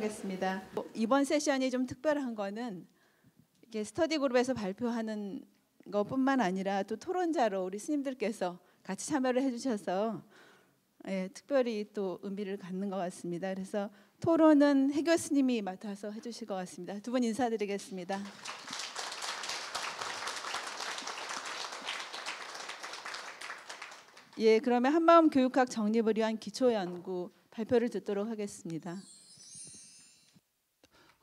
하겠습니다. 이번 세션이 좀 특별한 거는 이게 스터디 그룹에서 발표하는 것뿐만 아니라 또 토론자로 우리 스님들께서 같이 참여를 해주셔서 특별히 또 의미를 갖는 것 같습니다. 그래서 토론은 해교 스님이 맡아서 해주실 것 같습니다. 두 분 인사드리겠습니다. 그러면 한마음 교육학 정립을 위한 기초연구 발표를 듣도록 하겠습니다.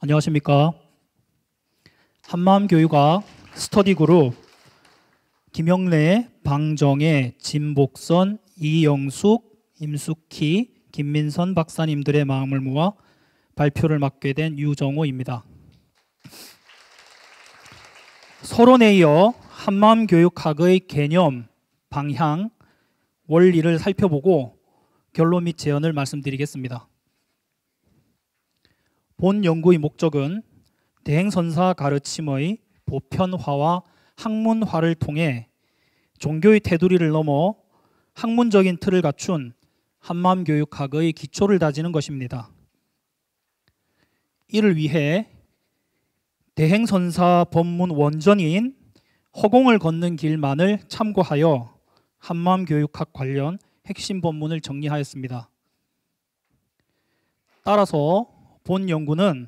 안녕하십니까. 한마음 교육학 스터디 그룹 김영래, 방정혜, 진복선, 이영숙, 임숙희, 김민선 박사님들의 마음을 모아 발표를 맡게 된 유정호입니다. 서론에 이어 한마음 교육학의 개념, 방향, 원리를 살펴보고 결론 및 제언을 말씀드리겠습니다. 본 연구의 목적은 대행선사 가르침의 보편화와 학문화를 통해 종교의 테두리를 넘어 학문적인 틀을 갖춘 한마음 교육학의 기초를 다지는 것입니다. 이를 위해 대행선사 법문 원전인 허공을 걷는 길만을 참고하여 한마음 교육학 관련 핵심 본문을 정리하였습니다. 따라서 본 연구는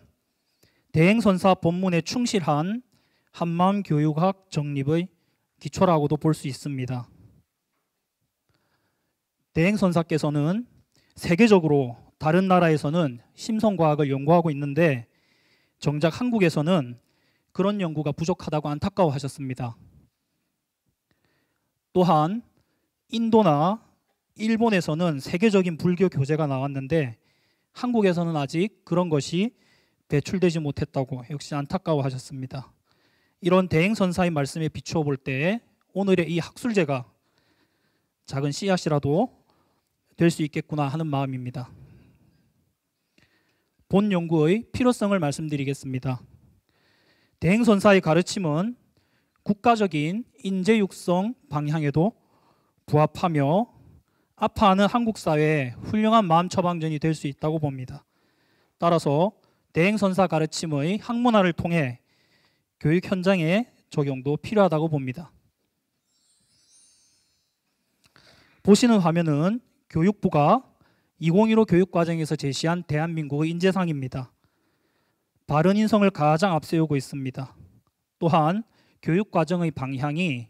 대행선사 법문에 충실한 한마음 교육학 정립의 기초라고도 볼 수 있습니다. 대행선사께서는 세계적으로 다른 나라에서는 심성과학을 연구하고 있는데 정작 한국에서는 그런 연구가 부족하다고 안타까워하셨습니다. 또한 인도나 일본에서는 세계적인 불교 교재가 나왔는데 한국에서는 아직 그런 것이 배출되지 못했다고 역시 안타까워하셨습니다. 이런 대행선사의 말씀에 비추어 볼 때 오늘의 이 학술제가 작은 씨앗이라도 될 수 있겠구나 하는 마음입니다. 본 연구의 필요성을 말씀드리겠습니다. 대행선사의 가르침은 국가적인 인재 육성 방향에도 부합하며 아파하는 한국 사회에 훌륭한 마음 처방전이 될 수 있다고 봅니다. 따라서 대행선사 가르침의 학문화를 통해 교육 현장의 적용도 필요하다고 봅니다. 보시는 화면은 교육부가 2015 교육과정에서 제시한 대한민국의 인재상입니다. 바른 인성을 가장 앞세우고 있습니다. 또한 교육과정의 방향이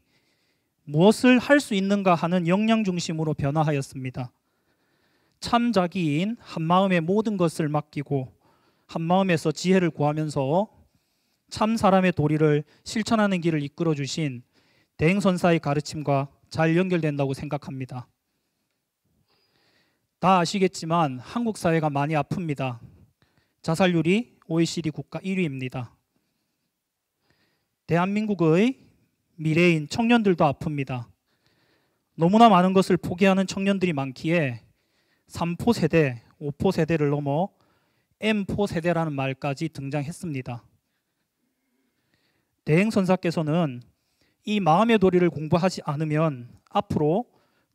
무엇을 할 수 있는가 하는 역량 중심으로 변화하였습니다. 참 자기인 한마음의 모든 것을 맡기고 한마음에서 지혜를 구하면서 참 사람의 도리를 실천하는 길을 이끌어 주신 대행선사의 가르침과 잘 연결된다고 생각합니다. 다 아시겠지만 한국 사회가 많이 아픕니다. 자살률이 OECD 국가 1위입니다. 대한민국의 미래인 청년들도 아픕니다. 너무나 많은 것을 포기하는 청년들이 많기에 3포 세대, 5포 세대를 넘어 M포 세대라는 말까지 등장했습니다. 대행선사께서는 이 마음의 도리를 공부하지 않으면 앞으로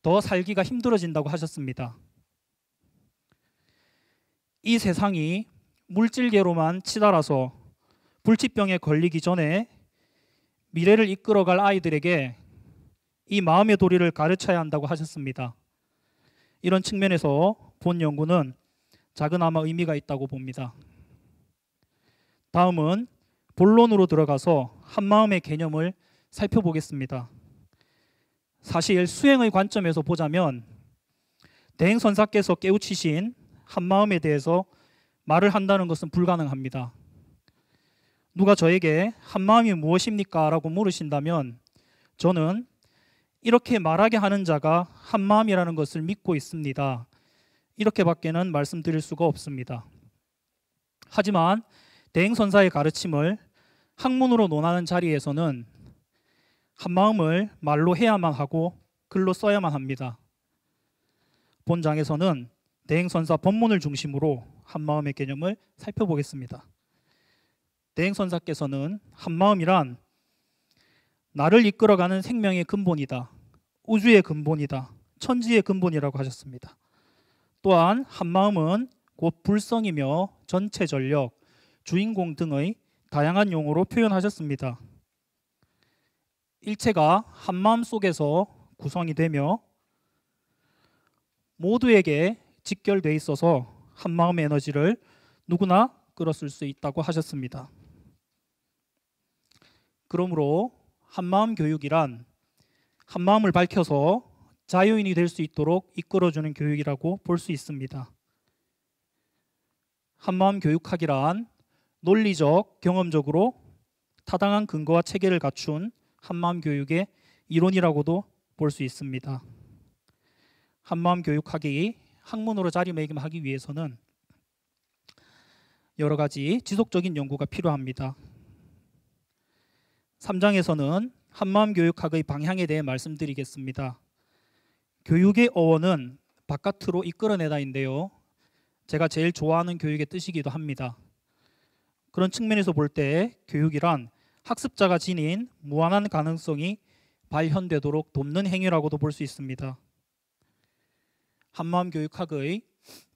더 살기가 힘들어진다고 하셨습니다. 이 세상이 물질계로만 치달아서 불치병에 걸리기 전에 미래를 이끌어갈 아이들에게 이 마음의 도리를 가르쳐야 한다고 하셨습니다. 이런 측면에서 본 연구는 작은아마 의미가 있다고 봅니다. 다음은 본론으로 들어가서 한마음의 개념을 살펴보겠습니다. 사실 수행의 관점에서 보자면 대행선사께서 깨우치신 한마음에 대해서 말을 한다는 것은 불가능합니다. 누가 저에게 한마음이 무엇입니까? 라고 물으신다면 저는 이렇게 말하게 하는 자가 한마음이라는 것을 믿고 있습니다. 이렇게밖에는 말씀드릴 수가 없습니다. 하지만 대행선사의 가르침을 학문으로 논하는 자리에서는 한마음을 말로 해야만 하고 글로 써야만 합니다. 본장에서는 대행선사 법문을 중심으로 한마음의 개념을 살펴보겠습니다. 대행선사께서는 한마음이란 나를 이끌어가는 생명의 근본이다, 우주의 근본이다, 천지의 근본이라고 하셨습니다. 또한 한마음은 곧 불성이며 전체 전력, 주인공 등의 다양한 용어로 표현하셨습니다. 일체가 한마음 속에서 구성이 되며 모두에게 직결돼 있어서 한마음의 에너지를 누구나 끌어쓸 수 있다고 하셨습니다. 그러므로 한마음 교육이란 한마음을 밝혀서 자유인이 될 수 있도록 이끌어주는 교육이라고 볼 수 있습니다. 한마음 교육학이란 논리적, 경험적으로 타당한 근거와 체계를 갖춘 한마음 교육의 이론이라고도 볼 수 있습니다. 한마음 교육학이 학문으로 자리매김하기 위해서는 여러 가지 지속적인 연구가 필요합니다. 3장에서는 한마음 교육학의 방향에 대해 말씀드리겠습니다. 교육의 어원은 바깥으로 이끌어내다인데요. 제가 제일 좋아하는 교육의 뜻이기도 합니다. 그런 측면에서 볼 때 교육이란 학습자가 지닌 무한한 가능성이 발현되도록 돕는 행위라고도 볼 수 있습니다. 한마음 교육학의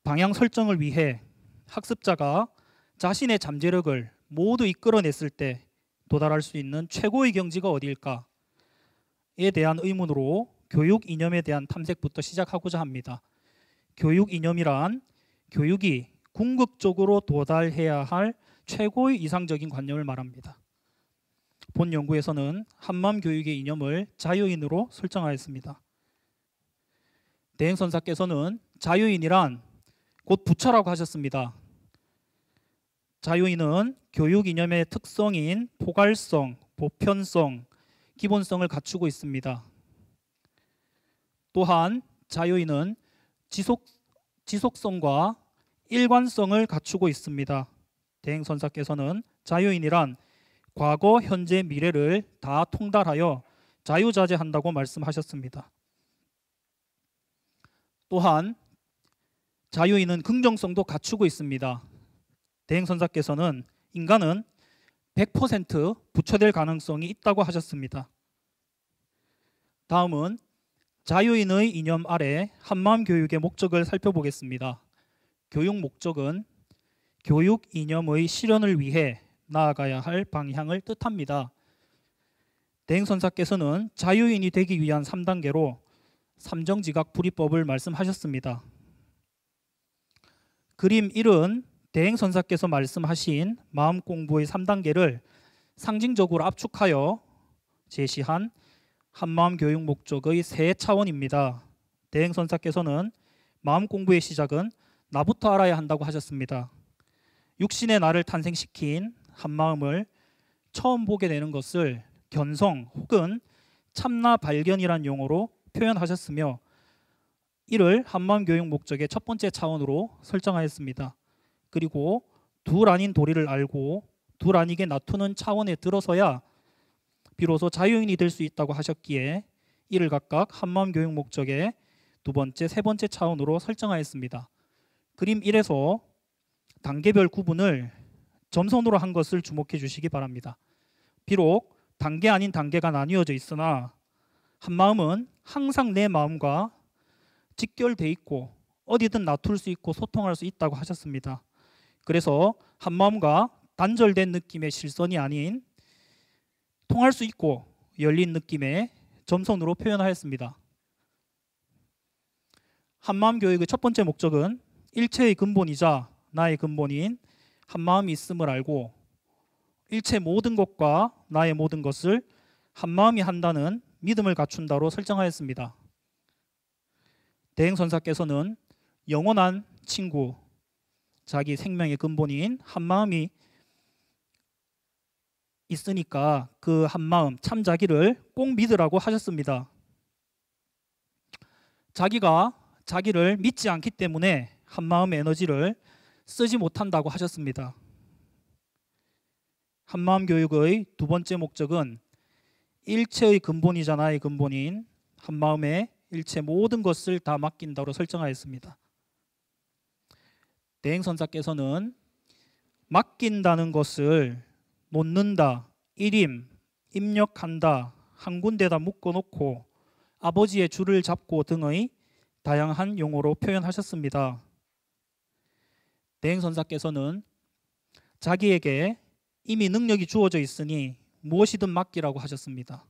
방향 설정을 위해 학습자가 자신의 잠재력을 모두 이끌어냈을 때 도달할 수 있는 최고의 경지가 어디일까에 대한 의문으로 교육 이념에 대한 탐색부터 시작하고자 합니다. 교육 이념이란 교육이 궁극적으로 도달해야 할 최고의 이상적인 관념을 말합니다. 본 연구에서는 한마음 교육의 이념을 자유인으로 설정하였습니다. 대행선사께서는 자유인이란 곧 부처라고 하셨습니다. 자유인은 교육 이념의 특성인 포괄성, 보편성, 기본성을 갖추고 있습니다. 또한 자유인은 지속성과 일관성을 갖추고 있습니다. 대행선사께서는 자유인이란 과거, 현재, 미래를 다 통달하여 자유자재한다고 말씀하셨습니다. 또한 자유인은 긍정성도 갖추고 있습니다. 대행선사께서는 인간은 100% 부처될 가능성이 있다고 하셨습니다. 다음은 자유인의 이념 아래 한마음 교육의 목적을 살펴보겠습니다. 교육 목적은 교육 이념의 실현을 위해 나아가야 할 방향을 뜻합니다. 대행선사께서는 자유인이 되기 위한 3단계로 삼정지각 불이법을 말씀하셨습니다. 그림 1은 대행선사께서 말씀하신 마음 공부의 3단계를 상징적으로 압축하여 제시한 한마음 교육 목적의 세 차원입니다. 대행선사께서는 마음 공부의 시작은 나부터 알아야 한다고 하셨습니다. 육신의 나를 탄생시킨 한마음을 처음 보게 되는 것을 견성 혹은 참나 발견이란 용어로 표현하셨으며 이를 한마음 교육 목적의 첫 번째 차원으로 설정하였습니다. 그리고 둘 아닌 도리를 알고 둘 아니게 놔두는 차원에 들어서야 비로소 자유인이 될 수 있다고 하셨기에 이를 각각 한마음 교육 목적의 두 번째, 세 번째 차원으로 설정하였습니다. 그림 1에서 단계별 구분을 점선으로 한 것을 주목해 주시기 바랍니다. 비록 단계 아닌 단계가 나뉘어져 있으나 한마음은 항상 내 마음과 직결돼 있고 어디든 놔둘 수 있고 소통할 수 있다고 하셨습니다. 그래서 한마음과 단절된 느낌의 실선이 아닌 통할 수 있고 열린 느낌의 점선으로 표현하였습니다. 한마음 교육의 첫 번째 목적은 일체의 근본이자 나의 근본인 한마음이 있음을 알고 일체 모든 것과 나의 모든 것을 한마음이 한다는 믿음을 갖춘다로 설정하였습니다. 대행선사께서는 영원한 친구, 자기 생명의 근본인 한마음이 있으니까 그 한마음, 참 자기를 꼭 믿으라고 하셨습니다. 자기가 자기를 믿지 않기 때문에 한마음의 에너지를 쓰지 못한다고 하셨습니다. 한마음 교육의 두 번째 목적은 일체의 근본이자 나의 근본인 한마음에 일체 모든 것을 다 맡긴다로 설정하였습니다. 대행선사께서는 맡긴다는 것을 놓는다, 일임, 입력한다, 한 군데다 묶어놓고 아버지의 줄을 잡고 등의 다양한 용어로 표현하셨습니다. 대행선사께서는 자기에게 이미 능력이 주어져 있으니 무엇이든 맡기라고 하셨습니다.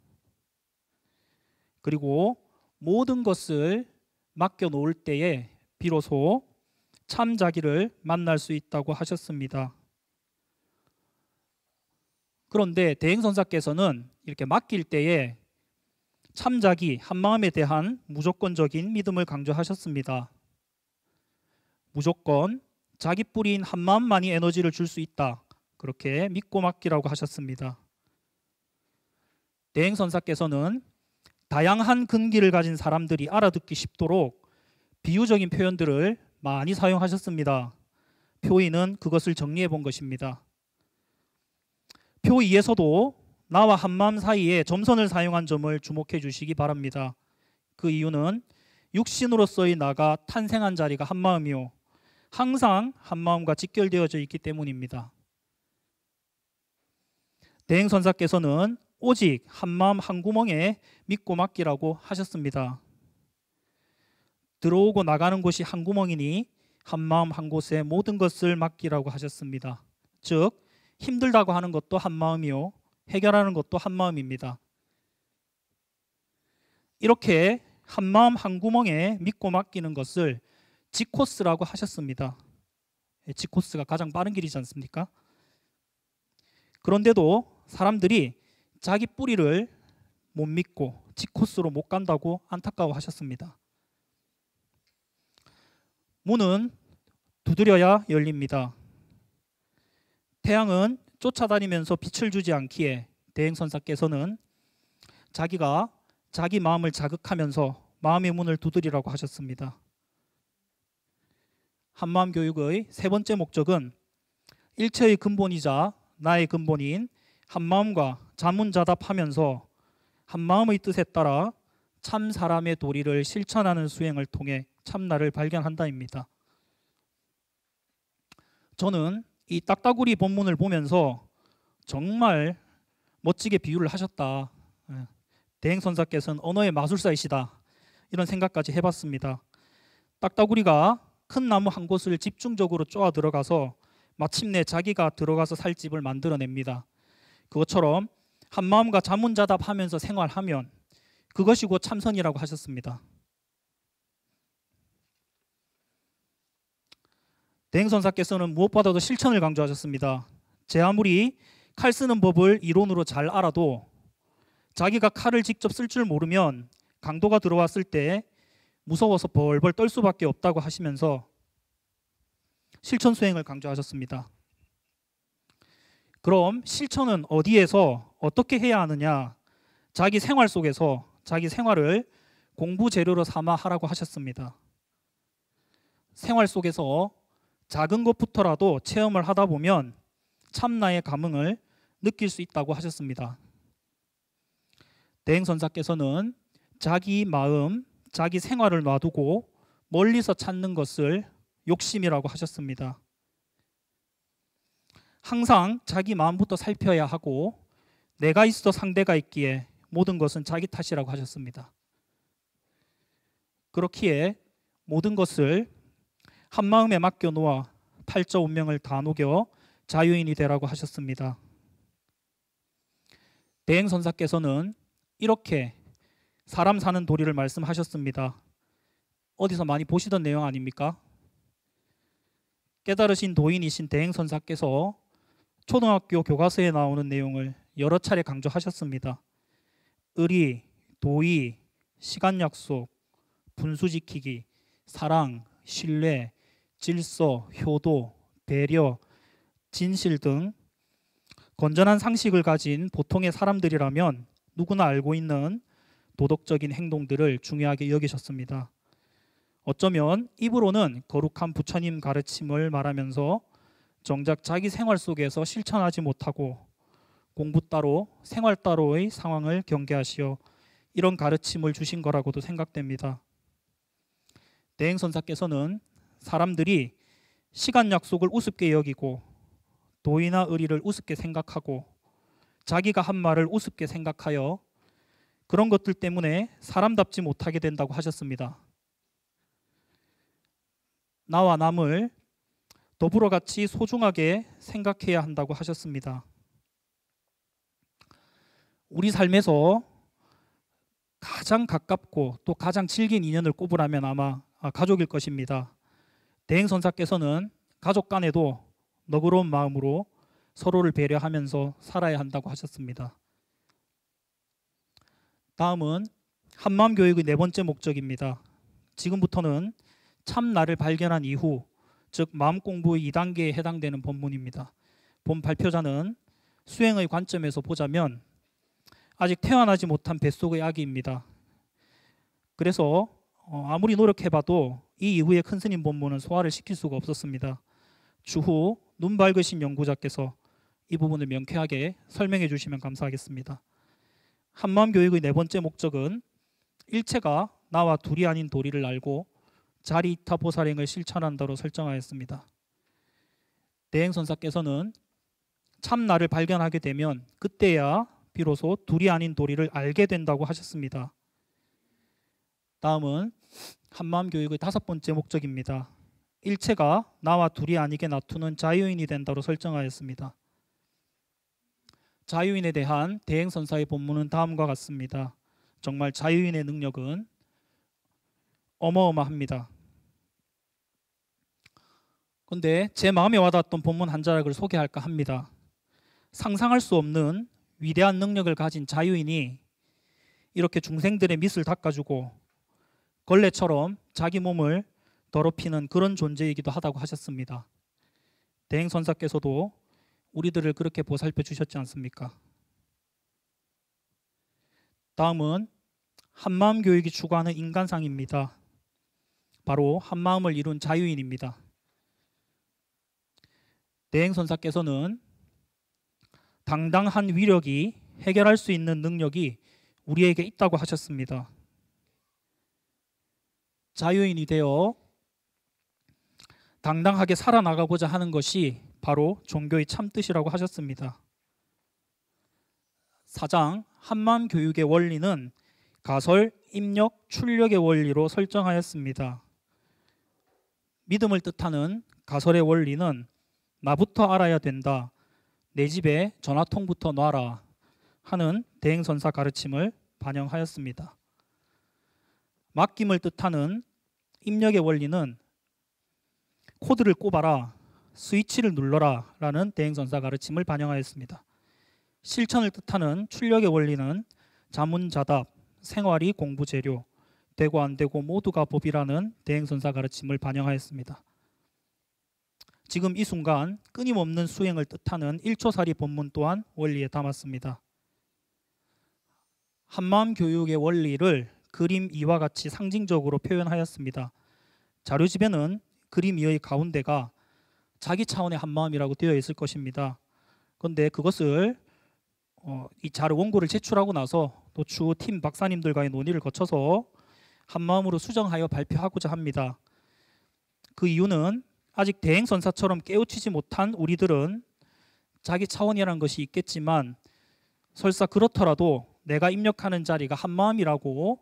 그리고 모든 것을 맡겨놓을 때에 비로소 참 자기를 만날 수 있다고 하셨습니다. 그런데 대행선사께서는 이렇게 맡길 때에 참 자기, 한마음에 대한 무조건적인 믿음을 강조하셨습니다. 무조건 자기 뿌리인 한마음만이 에너지를 줄 수 있다. 그렇게 믿고 맡기라고 하셨습니다. 대행선사께서는 다양한 근기를 가진 사람들이 알아듣기 쉽도록 비유적인 표현들을 많이 사용하셨습니다. 표 2는 그것을 정리해 본 것입니다. 표 2에서도 나와 한마음 사이에 점선을 사용한 점을 주목해 주시기 바랍니다. 그 이유는 육신으로서의 나가 탄생한 자리가 한마음이요 항상 한마음과 직결되어져 있기 때문입니다. 대행선사께서는 오직 한마음 한구멍에 믿고 맡기라고 하셨습니다. 들어오고 나가는 곳이 한구멍이니 한마음 한 곳에 모든 것을 맡기라고 하셨습니다. 즉 힘들다고 하는 것도 한마음이요 해결하는 것도 한마음입니다. 이렇게 한마음 한구멍에 믿고 맡기는 것을 지코스라고 하셨습니다. 지코스가 가장 빠른 길이지 않습니까? 그런데도 사람들이 자기 뿌리를 못 믿고 지코스로 못 간다고 안타까워하셨습니다. 문은 두드려야 열립니다. 태양은 쫓아다니면서 빛을 주지 않기에 대행선사께서는 자기가 자기 마음을 자극하면서 마음의 문을 두드리라고 하셨습니다. 한마음 교육의 세 번째 목적은 일체의 근본이자 나의 근본인 한마음과 자문자답하면서 한마음의 뜻에 따라 참 사람의 도리를 실천하는 수행을 통해 참나를 발견한다입니다. 저는 이 딱따구리 본문을 보면서 정말 멋지게 비유를 하셨다. 대행선사께서는 언어의 마술사이시다. 이런 생각까지 해봤습니다. 딱따구리가 큰 나무 한 곳을 집중적으로 쪼아 들어가서 마침내 자기가 들어가서 살 집을 만들어냅니다. 그것처럼 한마음과 자문자답하면서 생활하면 그것이 곧 참선이라고 하셨습니다. 대행선사께서는 무엇보다도 실천을 강조하셨습니다. 제 아무리 칼 쓰는 법을 이론으로 잘 알아도 자기가 칼을 직접 쓸 줄 모르면 강도가 들어왔을 때 무서워서 벌벌 떨 수밖에 없다고 하시면서 실천 수행을 강조하셨습니다. 그럼 실천은 어디에서 어떻게 해야 하느냐? 자기 생활 속에서 자기 생활을 공부 재료로 삼아 하라고 하셨습니다. 생활 속에서 작은 것부터라도 체험을 하다 보면 참나의 감흥을 느낄 수 있다고 하셨습니다. 대행선사께서는 자기 마음, 자기 생활을 놔두고 멀리서 찾는 것을 욕심이라고 하셨습니다. 항상 자기 마음부터 살펴야 하고 내가 있어 상대가 있기에 모든 것은 자기 탓이라고 하셨습니다. 그렇기에 모든 것을 한마음에 맡겨놓아 팔자 운명을 다 녹여 자유인이 되라고 하셨습니다. 대행선사께서는 이렇게 사람 사는 도리를 말씀하셨습니다. 어디서 많이 보시던 내용 아닙니까? 깨달으신 도인이신 대행선사께서 초등학교 교과서에 나오는 내용을 여러 차례 강조하셨습니다. 의리, 도의, 시간 약속, 분수 지키기, 사랑, 신뢰, 질서, 효도, 배려, 진실 등 건전한 상식을 가진 보통의 사람들이라면 누구나 알고 있는 도덕적인 행동들을 중요하게 여기셨습니다. 어쩌면 입으로는 거룩한 부처님 가르침을 말하면서 정작 자기 생활 속에서 실천하지 못하고 공부 따로 생활 따로의 상황을 경계하시어 이런 가르침을 주신 거라고도 생각됩니다. 대행선사께서는 사람들이 시간 약속을 우습게 여기고 도의나 의리를 우습게 생각하고 자기가 한 말을 우습게 생각하여 그런 것들 때문에 사람답지 못하게 된다고 하셨습니다. 나와 남을 더불어 같이 소중하게 생각해야 한다고 하셨습니다. 우리 삶에서 가장 가깝고 또 가장 질긴 인연을 꼽으라면 아마 가족일 것입니다. 대행선사께서는 가족 간에도 너그러운 마음으로 서로를 배려하면서 살아야 한다고 하셨습니다. 다음은 한마음 교육의 네 번째 목적입니다. 지금부터는 참 나를 발견한 이후, 즉 마음 공부의 2단계에 해당되는 본문입니다. 본 발표자는 수행의 관점에서 보자면 아직 태어나지 못한 뱃속의 아기입니다. 그래서 아무리 노력해봐도 이 이후의 큰 스님 본문은 소화를 시킬 수가 없었습니다. 추후 눈 밝으신 연구자께서 이 부분을 명쾌하게 설명해 주시면 감사하겠습니다. 한마음 교육의 네 번째 목적은 일체가 나와 둘이 아닌 도리를 알고 자리이타 보살행을 실천한다로 설정하였습니다. 대행선사께서는 참 나를 발견하게 되면 그때야 비로소 둘이 아닌 도리를 알게 된다고 하셨습니다. 다음은 한마음 교육의 다섯 번째 목적입니다. 일체가 나와 둘이 아니게 놔두는 자유인이 된다로 설정하였습니다. 자유인에 대한 대행선사의 본문은 다음과 같습니다. 정말 자유인의 능력은 어마어마합니다. 그런데 제 마음에 와닿았던 본문 한 자락을 소개할까 합니다. 상상할 수 없는 위대한 능력을 가진 자유인이 이렇게 중생들의 밑을 닦아주고 걸레처럼 자기 몸을 더럽히는 그런 존재이기도 하다고 하셨습니다. 대행선사께서도 우리들을 그렇게 보살펴 주셨지 않습니까? 다음은 한마음 교육이 추구하는 인간상입니다. 바로 한마음을 이룬 자유인입니다. 대행선사께서는 당당한 위력이 해결할 수 있는 능력이 우리에게 있다고 하셨습니다. 자유인이 되어 당당하게 살아나가고자 하는 것이 바로 종교의 참뜻이라고 하셨습니다. 사장 한마음 교육의 원리는 가설, 입력, 출력의 원리로 설정하였습니다. 믿음을 뜻하는 가설의 원리는 나부터 알아야 된다, 내 집에 전화통부터 놔라 하는 대행선사 가르침을 반영하였습니다. 맡김을 뜻하는 입력의 원리는 코드를 꼽아라, 스위치를 눌러라 라는 대행선사 가르침을 반영하였습니다. 실천을 뜻하는 출력의 원리는 자문자답, 생활이 공부재료, 되고 안 되고 모두가 법이라는 대행선사 가르침을 반영하였습니다. 지금 이 순간 끊임없는 수행을 뜻하는 1초살이 본문 또한 원리에 담았습니다. 한마음 교육의 원리를 그림 2와 같이 상징적으로 표현하였습니다. 자료집에는 그림 2의 가운데가 자기 차원의 한마음이라고 되어 있을 것입니다. 그런데 그것을 이 자료 원고를 제출하고 나서 또 추후 팀 박사님들과의 논의를 거쳐서 한마음으로 수정하여 발표하고자 합니다. 그 이유는 아직 대행선사처럼 깨우치지 못한 우리들은 자기 차원이라는 것이 있겠지만 설사 그렇더라도 내가 입력하는 자리가 한마음이라고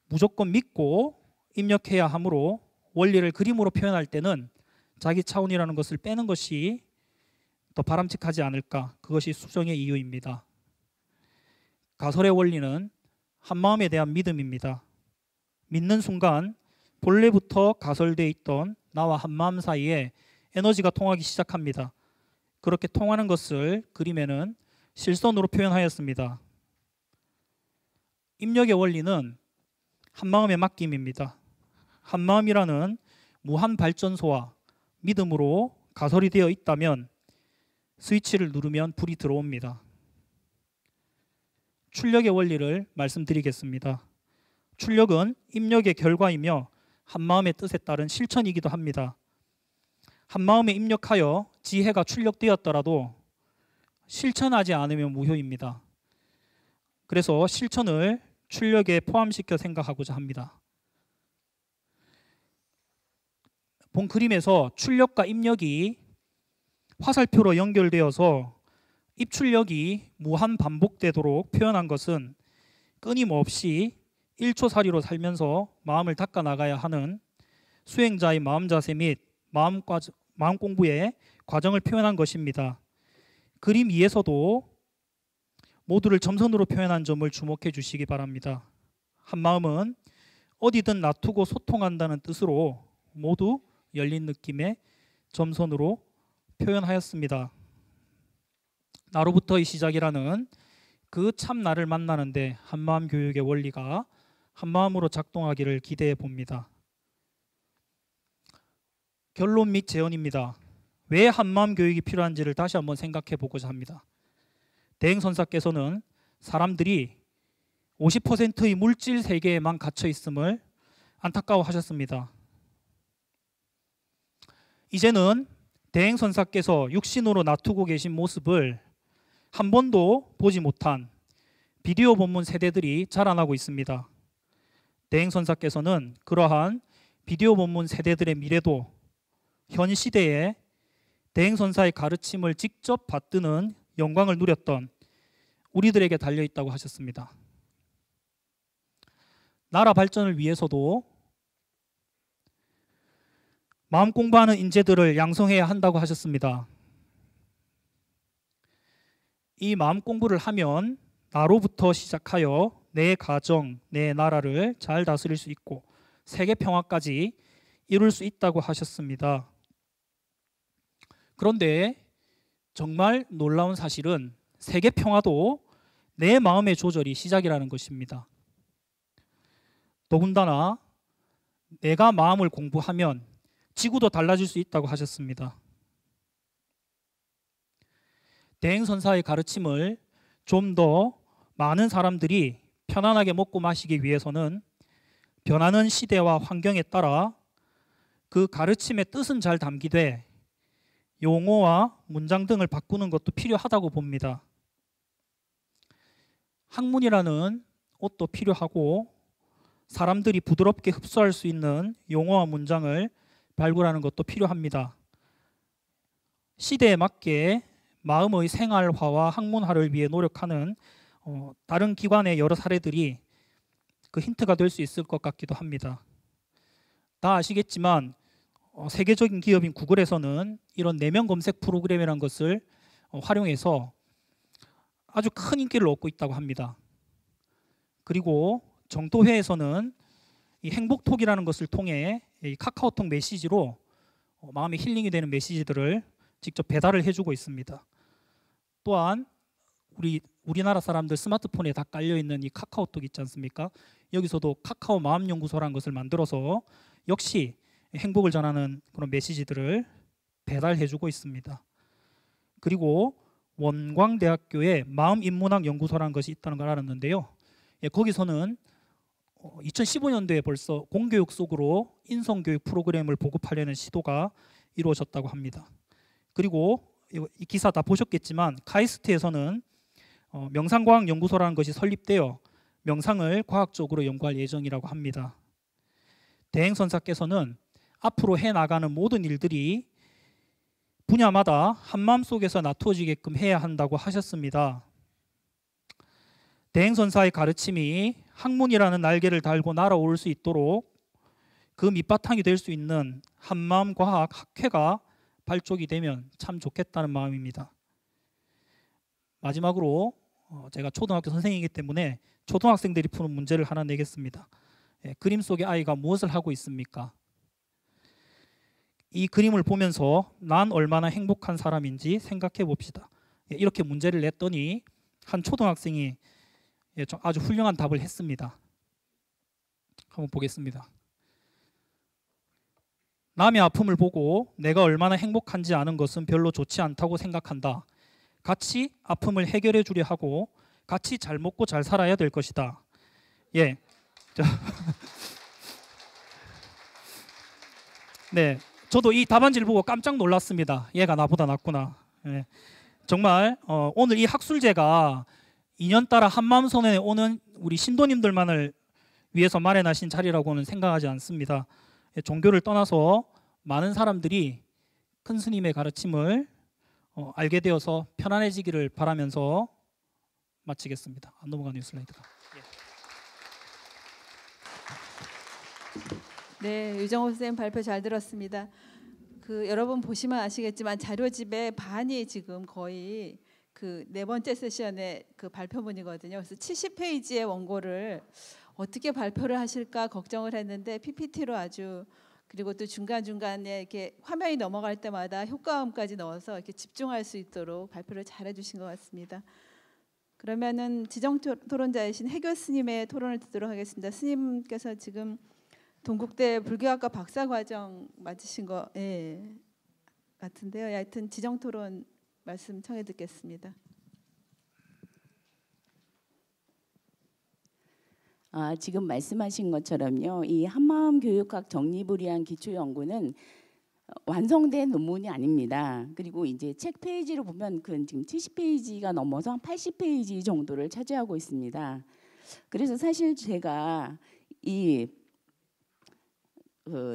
무조건 믿고 입력해야 하므로 원리를 그림으로 표현할 때는 자기 차원이라는 것을 빼는 것이 더 바람직하지 않을까, 그것이 수정의 이유입니다. 가설의 원리는 한마음에 대한 믿음입니다. 믿는 순간 본래부터 가설되어 있던 나와 한마음 사이에 에너지가 통하기 시작합니다. 그렇게 통하는 것을 그림에는 실선으로 표현하였습니다. 입력의 원리는 한마음의 맡김입니다. 한마음이라는 무한 발전소와 믿음으로 가설이 되어 있다면 스위치를 누르면 불이 들어옵니다. 출력의 원리를 말씀드리겠습니다. 출력은 입력의 결과이며 한마음의 뜻에 따른 실천이기도 합니다. 한마음에 입력하여 지혜가 출력되었더라도 실천하지 않으면 무효입니다. 그래서 실천을 출력에 포함시켜 생각하고자 합니다. 본 그림에서 출력과 입력이 화살표로 연결되어서 입출력이 무한 반복되도록 표현한 것은 끊임없이 1초살이로 살면서 마음을 닦아 나가야 하는 수행자의 마음 자세 및 마음 공부의 과정을 표현한 것입니다. 그림 2에서도 모두를 점선으로 표현한 점을 주목해 주시기 바랍니다. 한마음은 어디든 놔두고 소통한다는 뜻으로 모두 열린 느낌의 점선으로 표현하였습니다. 나로부터의 시작이라는 그 참 나를 만나는데 한마음 교육의 원리가 한마음으로 작동하기를 기대해 봅니다. 결론 및 제언입니다. 왜 한마음 교육이 필요한지를 다시 한번 생각해 보고자 합니다. 대행선사께서는 사람들이 50%의 물질 세계에만 갇혀 있음을 안타까워하셨습니다. 이제는 대행선사께서 육신으로 놔두고 계신 모습을 한 번도 보지 못한 비디오 본문 세대들이 자라나고 있습니다. 대행선사께서는 그러한 비디오 본문 세대들의 미래도 현 시대에 대행선사의 가르침을 직접 받드는 영광을 누렸던 우리들에게 달려있다고 하셨습니다. 나라 발전을 위해서도 마음 공부하는 인재들을 양성해야 한다고 하셨습니다. 이 마음 공부를 하면 나로부터 시작하여 내 가정, 내 나라를 잘 다스릴 수 있고 세계 평화까지 이룰 수 있다고 하셨습니다. 그런데 정말 놀라운 사실은 세계 평화도 내 마음의 조절이 시작이라는 것입니다. 더군다나 내가 마음을 공부하면 지구도 달라질 수 있다고 하셨습니다. 대행선사의 가르침을 좀 더 많은 사람들이 편안하게 먹고 마시기 위해서는 변하는 시대와 환경에 따라 그 가르침의 뜻은 잘 담기되 용어와 문장 등을 바꾸는 것도 필요하다고 봅니다. 학문이라는 옷도 필요하고 사람들이 부드럽게 흡수할 수 있는 용어와 문장을 발굴하는 것도 필요합니다. 시대에 맞게 마음의 생활화와 학문화를 위해 노력하는 다른 기관의 여러 사례들이 그 힌트가 될 수 있을 것 같기도 합니다. 다 아시겠지만 세계적인 기업인 구글에서는 이런 내면 검색 프로그램이라는 것을 활용해서 아주 큰 인기를 얻고 있다고 합니다. 그리고 정토회에서는 이 행복톡이라는 것을 통해 이 카카오톡 메시지로 마음의 힐링이 되는 메시지들을 직접 배달을 해주고 있습니다. 또한 우리나라 사람들 스마트폰에 다 깔려있는 이 카카오톡 있지 않습니까? 여기서도 카카오 마음연구소라는 것을 만들어서 역시 행복을 전하는 그런 메시지들을 배달해주고 있습니다. 그리고 원광대학교에 마음인문학 연구소라는 것이 있다는 걸 알았는데요. 거기서는 2015년도에 벌써 공교육 속으로 인성교육 프로그램을 보급하려는 시도가 이루어졌다고 합니다. 그리고 이 기사 다 보셨겠지만 카이스트에서는 명상과학연구소라는 것이 설립되어 명상을 과학적으로 연구할 예정이라고 합니다. 대행선사께서는 앞으로 해나가는 모든 일들이 분야마다 한마음 속에서 놔두어지게끔 해야 한다고 하셨습니다. 대행선사의 가르침이 학문이라는 날개를 달고 날아올 수 있도록 그 밑바탕이 될 수 있는 한마음과학 학회가 발족이 되면 참 좋겠다는 마음입니다. 마지막으로 제가 초등학교 선생이기 때문에 초등학생들이 푸는 문제를 하나 내겠습니다. 그림 속의 아이가 무엇을 하고 있습니까? 이 그림을 보면서 난 얼마나 행복한 사람인지 생각해 봅시다. 이렇게 문제를 냈더니 한 초등학생이 아주 훌륭한 답을 했습니다. 한번 보겠습니다. 남의 아픔을 보고 내가 얼마나 행복한지 아는 것은 별로 좋지 않다고 생각한다. 같이 아픔을 해결해 주려 하고 같이 잘 먹고 잘 살아야 될 것이다. 예. 네. 저도 이 답안지를 보고 깜짝 놀랐습니다. 얘가 나보다 낫구나. 예. 정말 오늘 이 학술제가 인연따라 한마음선언에 오는 우리 신도님들만을 위해서 마련하신 자리라고는 생각하지 않습니다. 종교를 떠나서 많은 사람들이 큰 스님의 가르침을 알게 되어서 편안해지기를 바라면서 마치겠습니다. 안 넘어가는 슬라이드가. 네, 유정호 선생님 발표 잘 들었습니다. 여러분 보시면 아시겠지만 자료집의 반이 지금 거의 그 네 번째 세션의 그 발표문이거든요. 그래서 70페이지의 원고를 어떻게 발표를 하실까 걱정을 했는데 PPT로 아주, 그리고 또 중간중간에 이렇게 화면이 넘어갈 때마다 효과음까지 넣어서 이렇게 집중할 수 있도록 발표를 잘 해주신 것 같습니다. 그러면은 지정 토론자이신 해교 스님의 토론을 듣도록 하겠습니다. 스님께서 지금 동국대 불교학과 박사과정 맞으신 거 같은데요. 하여튼 지정 토론 말씀 청해 듣겠습니다. 지금 말씀하신 것처럼요. 이 한마음 교육학 정립을 위한 기초 연구는 완성된 논문이 아닙니다. 그리고 이제 책 페이지로 보면 그 지금 70페이지가 넘어서 80페이지 정도를 차지하고 있습니다. 그래서 사실 제가 이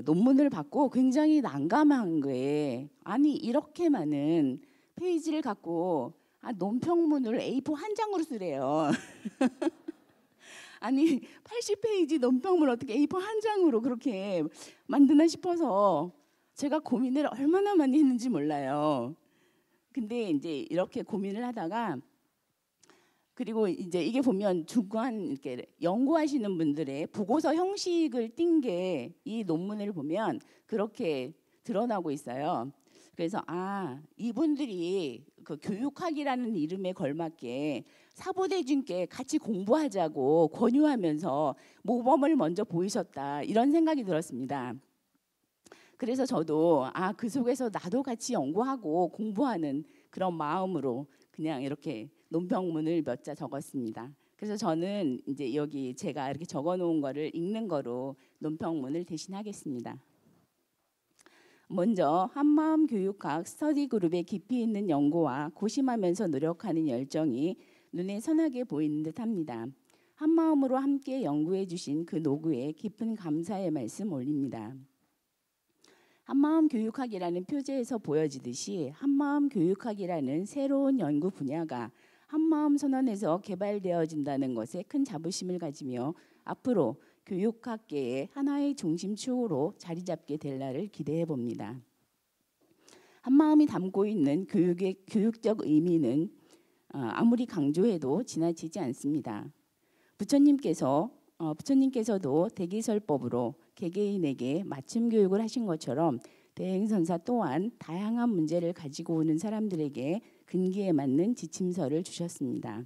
논문을 받고 굉장히 난감한 거에, 아니 이렇게 많은 페이지를 갖고 논평문을 A4 한 장으로 쓰래요. 아니 80페이지 논평문을 어떻게 A4 한 장으로 그렇게 만드나 싶어서 제가 고민을 얼마나 많이 했는지 몰라요. 근데 이제 이렇게 고민을 하다가, 그리고 이제 이게 보면 중간 이렇게 연구하시는 분들의 보고서 형식을 띈 게 이 논문을 보면 그렇게 드러나고 있어요. 그래서 이분들이 그 교육학이라는 이름에 걸맞게 사보대중께 같이 공부하자고 권유하면서 모범을 먼저 보이셨다, 이런 생각이 들었습니다. 그래서 저도 그 속에서 나도 같이 연구하고 공부하는 그런 마음으로 그냥 이렇게 논평문을 몇 자 적었습니다. 그래서 저는 이제 여기 제가 이렇게 적어놓은 거를 읽는 거로 논평문을 대신하겠습니다. 먼저 한마음 교육학 스터디 그룹의 깊이 있는 연구와 고심하면서 노력하는 열정이 눈에 선하게 보이는 듯합니다. 한마음으로 함께 연구해 주신 그 노고에 깊은 감사의 말씀 올립니다. 한마음 교육학이라는 표제에서 보여지듯이 한마음 교육학이라는 새로운 연구 분야가 한마음 선언에서 개발되어진다는 것에 큰 자부심을 가지며 앞으로 교육학계의 하나의 중심축으로 자리 잡게 될 날을 기대해 봅니다. 한마음이 담고 있는 교육의 교육적 의미는 아무리 강조해도 지나치지 않습니다. 부처님께서도 대기설법으로 개개인에게 맞춤 교육을 하신 것처럼 대행선사 또한 다양한 문제를 가지고 오는 사람들에게 근기에 맞는 지침서를 주셨습니다.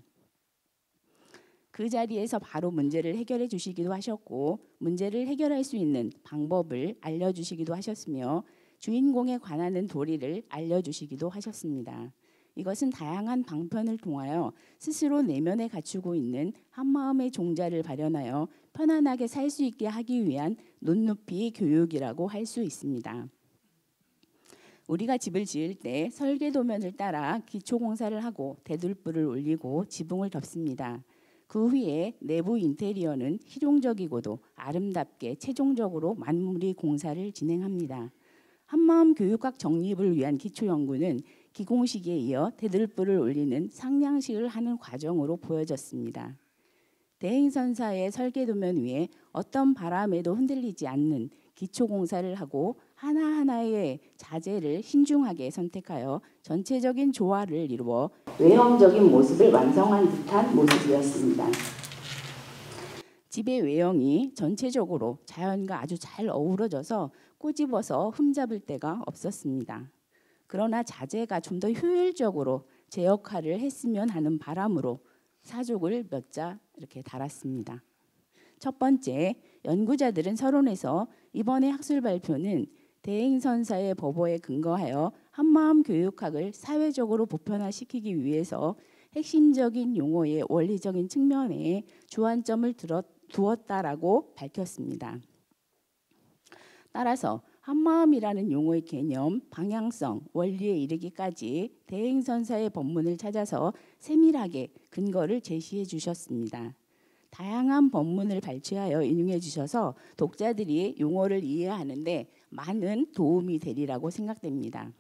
그 자리에서 바로 문제를 해결해 주시기도 하셨고, 문제를 해결할 수 있는 방법을 알려주시기도 하셨으며, 주인공에 관하는 도리를 알려주시기도 하셨습니다. 이것은 다양한 방편을 통하여 스스로 내면에 갖추고 있는 한마음의 종자를 발현하여 편안하게 살 수 있게 하기 위한 눈높이 교육이라고 할 수 있습니다. 우리가 집을 지을 때 설계도면을 따라 기초공사를 하고 대들불을 올리고 지붕을 덮습니다. 그 후에 내부 인테리어는 실용적이고도 아름답게 최종적으로 마무리 공사를 진행합니다. 한마음 교육학 정립을 위한 기초연구는 기공식에 이어 대들불을 올리는 상냥식을 하는 과정으로 보여졌습니다. 대행선사의 설계도면 위에 어떤 바람에도 흔들리지 않는 기초공사를 하고 하나하나의 자재를 신중하게 선택하여 전체적인 조화를 이루어 외형적인 모습을 완성한 듯한 모습이었습니다. 집의 외형이 전체적으로 자연과 아주 잘 어우러져서 꼬집어서 흠잡을 데가 없었습니다. 그러나 자재가 좀 더 효율적으로 제 역할을 했으면 하는 바람으로 사족을 몇 자 이렇게 달았습니다. 첫 번째, 연구자들은 서론에서 이번의 학술 발표는 대행선사의 법어에 근거하여 한마음 교육학을 사회적으로 보편화시키기 위해서 핵심적인 용어의 원리적인 측면에 주안점을 두었다라고 밝혔습니다. 따라서 한마음이라는 용어의 개념, 방향성, 원리에 이르기까지 대행선사의 법문을 찾아서 세밀하게 근거를 제시해 주셨습니다. 다양한 법문을 발췌하여 인용해 주셔서 독자들이 용어를 이해하는데 많은 도움이 되리라고 생각됩니다.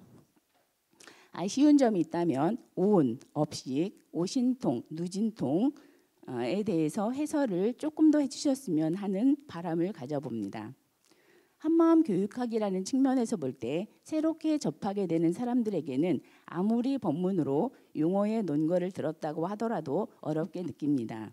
아쉬운 점이 있다면 온, 업식, 오신통, 누진통에 대해서 해설을 조금 더 해주셨으면 하는 바람을 가져봅니다. 한마음 교육학이라는 측면에서 볼 때 새롭게 접하게 되는 사람들에게는 아무리 법문으로 용어의 논거를 들었다고 하더라도 어렵게 느낍니다.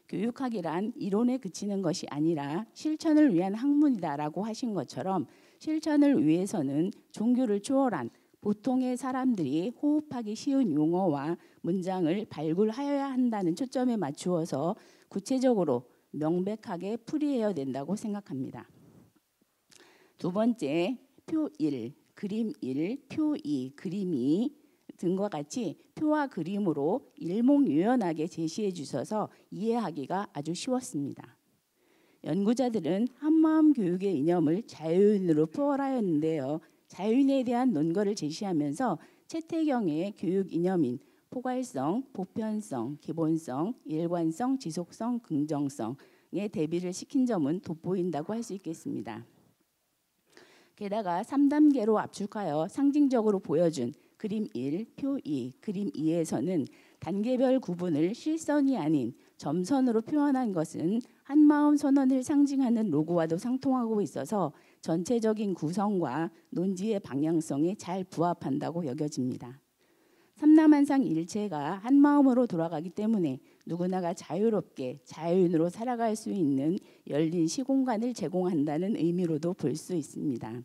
교육학이란 이론에 그치는 것이 아니라 실천을 위한 학문이다라고 하신 것처럼 실천을 위해서는 종교를 초월한 보통의 사람들이 호흡하기 쉬운 용어와 문장을 발굴하여야 한다는 초점에 맞추어서 구체적으로 명백하게 풀이해야 된다고 생각합니다. 두 번째, 표 1, 그림 1, 표 2, 그림 2 등과 같이 표와 그림으로 일목요연하게 제시해 주셔서 이해하기가 아주 쉬웠습니다. 연구자들은 한마음 교육의 이념을 자유인으로 포괄하였는데요. 자유인에 대한 논거를 제시하면서 채태경의 교육 이념인 포괄성, 보편성, 기본성, 일관성, 지속성, 긍정성의 대비를 시킨 점은 돋보인다고 할 수 있겠습니다. 게다가 3단계로 압축하여 상징적으로 보여준 그림 1, 표 2, 그림 2에서는 단계별 구분을 실선이 아닌 점선으로 표현한 것은 한마음 선언을 상징하는 로고와도 상통하고 있어서 전체적인 구성과 논지의 방향성에 잘 부합한다고 여겨집니다. 삼라만상 일체가 한마음으로 돌아가기 때문에 누구나가 자유롭게 자유인으로 살아갈 수 있는 열린 시공간을 제공한다는 의미로도 볼 수 있습니다.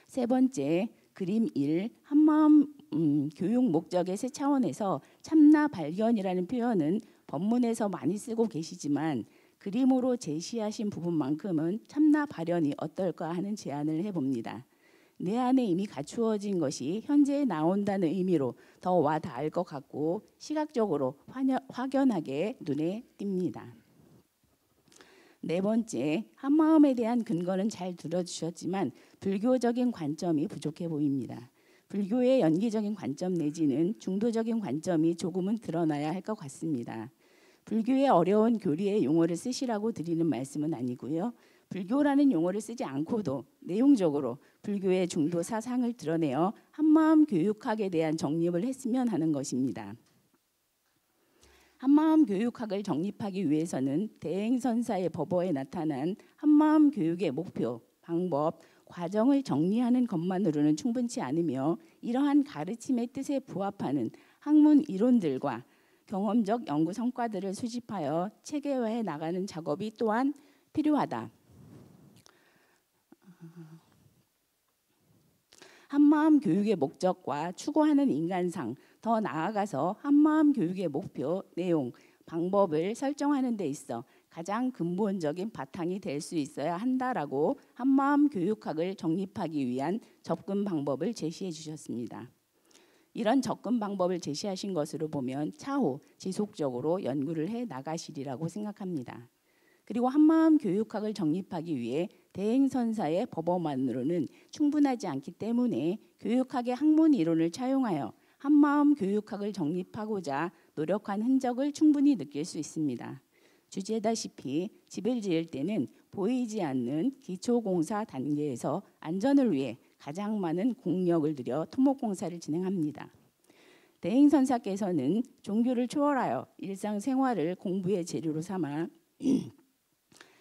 세 번째, 그림 1, 한마음 교육 목적의 세 차원에서 참나 발견이라는 표현은 법문에서 많이 쓰고 계시지만 그림으로 제시하신 부분만큼은 참나 발현이 어떨까 하는 제안을 해봅니다. 내 안에 이미 갖추어진 것이 현재에 나온다는 의미로 더 와 닿을 것 같고 시각적으로 확연하게 눈에 띕니다. 네 번째, 한마음에 대한 근거는 잘 들어주셨지만 불교적인 관점이 부족해 보입니다. 불교의 연기적인 관점 내지는 중도적인 관점이 조금은 드러나야 할 것 같습니다. 불교의 어려운 교리의 용어를 쓰시라고 드리는 말씀은 아니고요. 불교라는 용어를 쓰지 않고도 내용적으로 불교의 중도 사상을 드러내어 한마음 교육학에 대한 정립을 했으면 하는 것입니다. 한마음 교육학을 정립하기 위해서는 대행선사의 법어에 나타난 한마음 교육의 목표, 방법, 과정을 정리하는 것만으로는 충분치 않으며 이러한 가르침의 뜻에 부합하는 학문 이론들과 경험적 연구 성과들을 수집하여 체계화해 나가는 작업이 또한 필요하다. 한마음 교육의 목적과 추구하는 인간상, 더 나아가서 한마음 교육의 목표, 내용, 방법을 설정하는 데 있어 가장 근본적인 바탕이 될 수 있어야 한다라고 한마음 교육학을 정립하기 위한 접근 방법을 제시해 주셨습니다. 이런 접근 방법을 제시하신 것으로 보면 차후 지속적으로 연구를 해 나가시리라고 생각합니다. 그리고 한마음 교육학을 정립하기 위해 대행선사의 법어만으로는 충분하지 않기 때문에 교육학의 학문 이론을 차용하여 한마음 교육학을 정립하고자 노력한 흔적을 충분히 느낄 수 있습니다. 주제다시피 집을 지을 때는 보이지 않는 기초공사 단계에서 안전을 위해 가장 많은 공력을 들여 토목공사를 진행합니다. 대행선사께서는 종교를 초월하여 일상생활을 공부의 재료로 삼아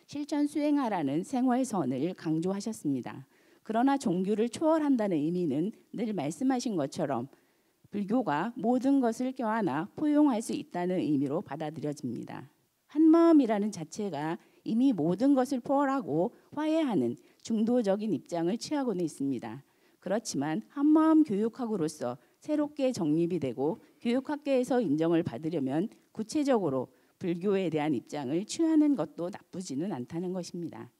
실천 수행하라는 생활선을 강조하셨습니다. 그러나 종교를 초월한다는 의미는 늘 말씀하신 것처럼 불교가 모든 것을 껴안아 포용할 수 있다는 의미로 받아들여집니다. 한마음이라는 자체가 이미 모든 것을 포괄하고 화해하는 중도적인 입장을 취하고는 있습니다. 그렇지만 한마음 교육학으로서 새롭게 정립이 되고 교육학계에서 인정을 받으려면 구체적으로 불교에 대한 입장을 취하는 것도 나쁘지는 않다는 것입니다.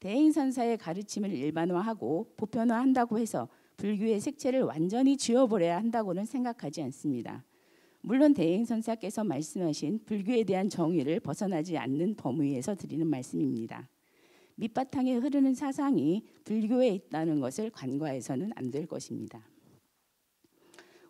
대행선사의 가르침을 일반화하고 보편화한다고 해서 불교의 색채를 완전히 지워버려야 한다고는 생각하지 않습니다. 물론 대행선사께서 말씀하신 불교에 대한 정의를 벗어나지 않는 범위에서 드리는 말씀입니다. 밑바탕에 흐르는 사상이 불교에 있다는 것을 간과해서는 안 될 것입니다.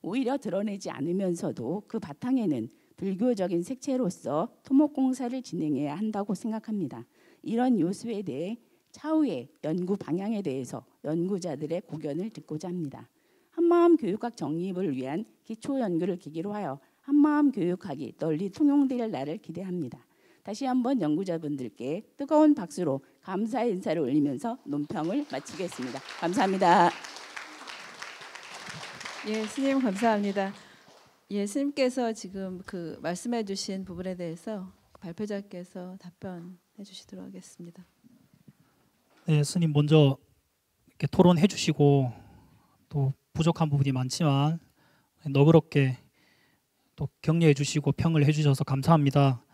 오히려 드러내지 않으면서도 그 바탕에는 불교적인 색채로서 토목공사를 진행해야 한다고 생각합니다. 이런 요소에 대해 차후의 연구 방향에 대해서 연구자들의 고견을 듣고자 합니다. 한마음 교육학 정립을 위한 기초 연구를 계기로 하여 한마음 교육학이 널리 통용될 날을 기대합니다. 다시 한번 연구자분들께 뜨거운 박수로 감사의 인사를 올리면서 논평을 마치겠습니다. 감사합니다. 예, 스님 감사합니다. 예, 스님께서 지금 그 말씀해주신 부분에 대해서 발표자께서 답변해 주시도록 하겠습니다. 네, 스님 먼저 이렇게 토론해 주시고 또 부족한 부분이 많지만 너그럽게 또 격려해 주시고 평을 해 주셔서 감사합니다.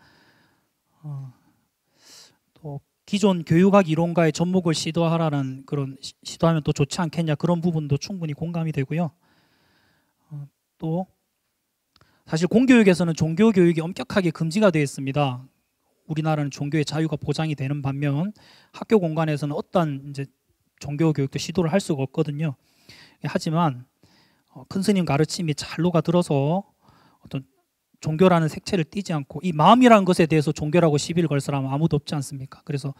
또 기존 교육학 이론가의 접목을 시도하라는 그런 시도하면 또 좋지 않겠냐 그런 부분도 충분히 공감이 되고요. 또 사실 공교육에서는 종교 교육이 엄격하게 금지가 되어 있습니다. 우리나라는 종교의 자유가 보장이 되는 반면 학교 공간에서는 어떤 이제 종교 교육도 시도를 할 수가 없거든요. 하지만 큰 스님 가르침이 잘 녹아들어서 어떤 종교라는 색채를 띠지 않고 이 마음이라는 것에 대해서 종교라고 시비를 걸 사람은 아무도 없지 않습니까? 그래서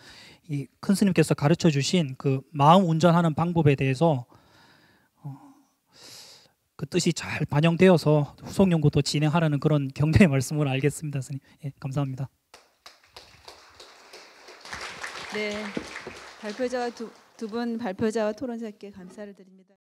이 큰 스님께서 가르쳐 주신 그 마음 운전하는 방법에 대해서 그 뜻이 잘 반영되어서 후속 연구도 진행하라는 그런 격려의 말씀을 알겠습니다, 스님. 예, 감사합니다. 네, 발표자와 두 분 발표자와 토론자께 감사를 드립니다.